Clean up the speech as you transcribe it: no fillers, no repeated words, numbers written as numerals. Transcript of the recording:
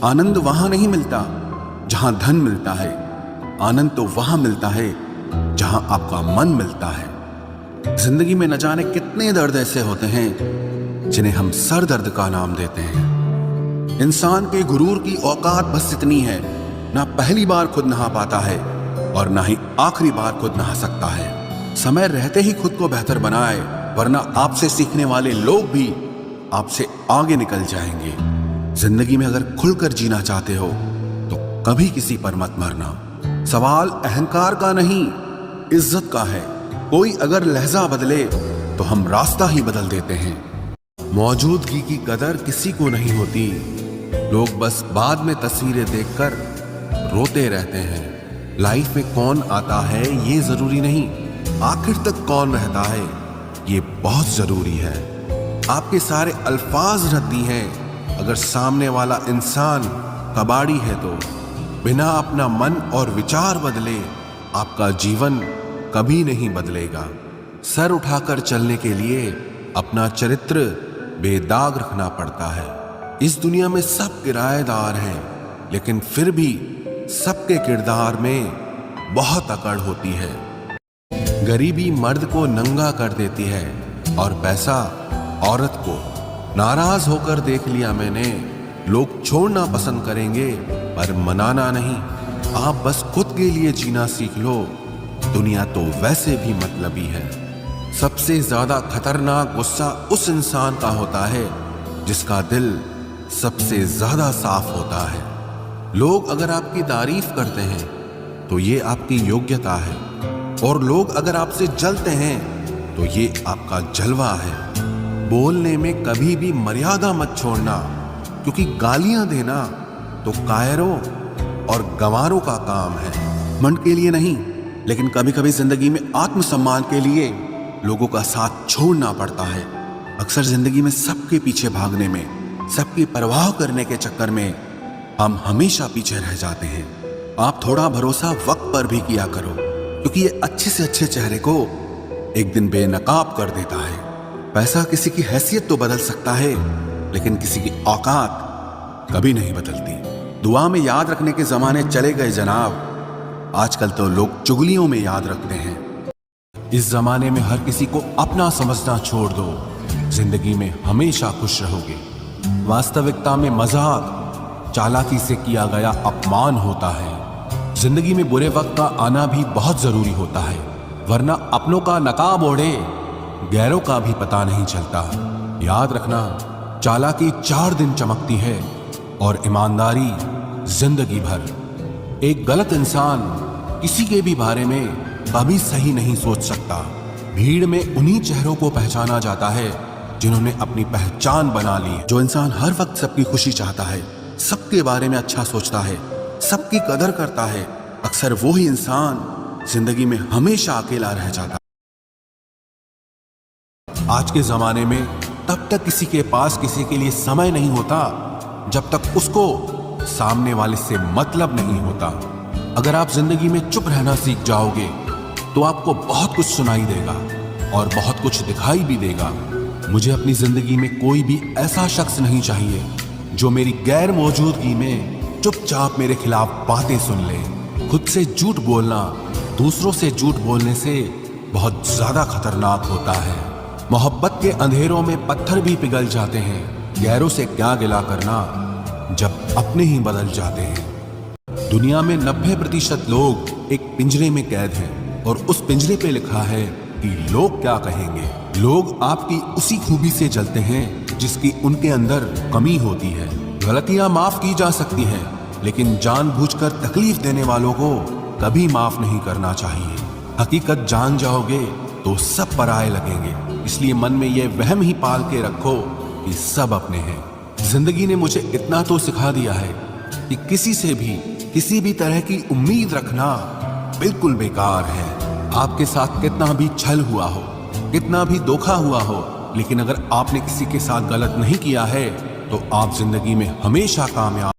आनंद वहां नहीं मिलता जहां धन मिलता है, आनंद तो वहां मिलता है जहां आपका मन मिलता है। जिंदगी में न जाने कितने दर्द ऐसे होते हैं जिन्हें हम सर दर्द का नाम देते हैं। इंसान के गुरूर की औकात बस इतनी है, ना पहली बार खुद नहा पाता है और ना ही आखिरी बार खुद नहा सकता है। समय रहते ही खुद को बेहतर बनाए, वरना आपसे सीखने वाले लोग भी आपसे आगे निकल जाएंगे। जिंदगी में अगर खुलकर जीना चाहते हो तो कभी किसी पर मत मरना। सवाल अहंकार का नहीं, इज्जत का है। कोई अगर लहजा बदले तो हम रास्ता ही बदल देते हैं। मौजूदगी की कदर किसी को नहीं होती, लोग बस बाद में तस्वीरें देखकर रोते रहते हैं। लाइफ में कौन आता है ये जरूरी नहीं, आखिर तक कौन रहता है ये बहुत जरूरी है। आपके सारे अल्फाज रद्दी हैं अगर सामने वाला इंसान कबाड़ी है तो। बिना अपना मन और विचार बदले आपका जीवन कभी नहीं बदलेगा। सर उठाकर चलने के लिए अपना चरित्र बेदाग रखना पड़ता है। इस दुनिया में सब किराएदार हैं, लेकिन फिर भी सबके किरदार में बहुत अकड़ होती है। गरीबी मर्द को नंगा कर देती है और पैसा औरत को। नाराज होकर देख लिया मैंने, लोग छोड़ना पसंद करेंगे पर मनाना नहीं। आप बस खुद के लिए जीना सीख लो, दुनिया तो वैसे भी मतलबी है। सबसे ज्यादा खतरनाक गुस्सा उस इंसान का होता है जिसका दिल सबसे ज्यादा साफ होता है। लोग अगर आपकी तारीफ करते हैं तो ये आपकी योग्यता है, और लोग अगर आपसे जलते हैं तो ये आपका जलवा है। बोलने में कभी भी मर्यादा मत छोड़ना, क्योंकि गालियां देना तो कायरों और गंवारों का काम है। मन के लिए नहीं, लेकिन कभी कभी जिंदगी में आत्मसम्मान के लिए लोगों का साथ छोड़ना पड़ता है। अक्सर जिंदगी में सबके पीछे भागने में, सबकी परवाह करने के चक्कर में हम हमेशा पीछे रह जाते हैं। आप थोड़ा भरोसा वक्त पर भी किया करो, क्योंकि ये अच्छे से अच्छे चेहरे को एक दिन बेनकाब कर देता है। पैसा किसी की हैसियत तो बदल सकता है, लेकिन किसी की औकात कभी नहीं बदलती। दुआ में याद रखने के जमाने चले गए जनाब, आजकल तो लोग चुगलियों में याद रखते हैं। इस जमाने में हर किसी को अपना समझना छोड़ दो, जिंदगी में हमेशा खुश रहोगे। वास्तविकता में मजाक चालाकी से किया गया अपमान होता है। जिंदगी में बुरे वक्त का आना भी बहुत जरूरी होता है, वरना अपनों का नकाब ओढ़े गैरों का भी पता नहीं चलता। याद रखना, चालाकी 4 दिन चमकती है और ईमानदारी जिंदगी भर। एक गलत इंसान किसी के भी बारे में कभी सही नहीं सोच सकता। भीड़ में उन्हीं चेहरों को पहचाना जाता है जिन्होंने अपनी पहचान बना ली। जो इंसान हर वक्त सबकी खुशी चाहता है, सबके बारे में अच्छा सोचता है, सबकी कदर करता है, अक्सर वो ही इंसान जिंदगी में हमेशा अकेला रह जाता है। आज के जमाने में तब तक किसी के पास किसी के लिए समय नहीं होता जब तक उसको सामने वाले से मतलब नहीं होता। अगर आप जिंदगी में चुप रहना सीख जाओगे तो आपको बहुत कुछ सुनाई देगा और बहुत कुछ दिखाई भी देगा। मुझे अपनी जिंदगी में कोई भी ऐसा शख्स नहीं चाहिए जो मेरी गैर मौजूदगी में चुपचाप मेरे खिलाफ बातें सुन ले। खुद से झूठ बोलना दूसरों से झूठ बोलने से बहुत ज्यादा खतरनाक होता है। मोहब्बत के अंधेरों में पत्थर भी पिघल जाते हैं, गैरों से क्या गिला करना जब अपने ही बदल जाते हैं। दुनिया में 90% लोग एक पिंजरे में कैद हैं, और उस पिंजरे पे लिखा है कि लोग क्या कहेंगे। लोग आपकी उसी खूबी से जलते हैं जिसकी उनके अंदर कमी होती है। गलतियां माफ की जा सकती हैं, लेकिन जानबूझकर तकलीफ देने वालों को कभी माफ नहीं करना चाहिए। हकीकत जान जाओगे तो सब पराये लगेंगे, इसलिए मन में यह वहम ही पाल के रखो कि सब अपने हैं। जिंदगी ने मुझे इतना तो सिखा दिया है कि किसी से भी किसी भी तरह की उम्मीद रखना बिल्कुल बेकार है। आपके साथ कितना भी छल हुआ हो, कितना भी धोखा हुआ हो, लेकिन अगर आपने किसी के साथ गलत नहीं किया है तो आप जिंदगी में हमेशा कामयाब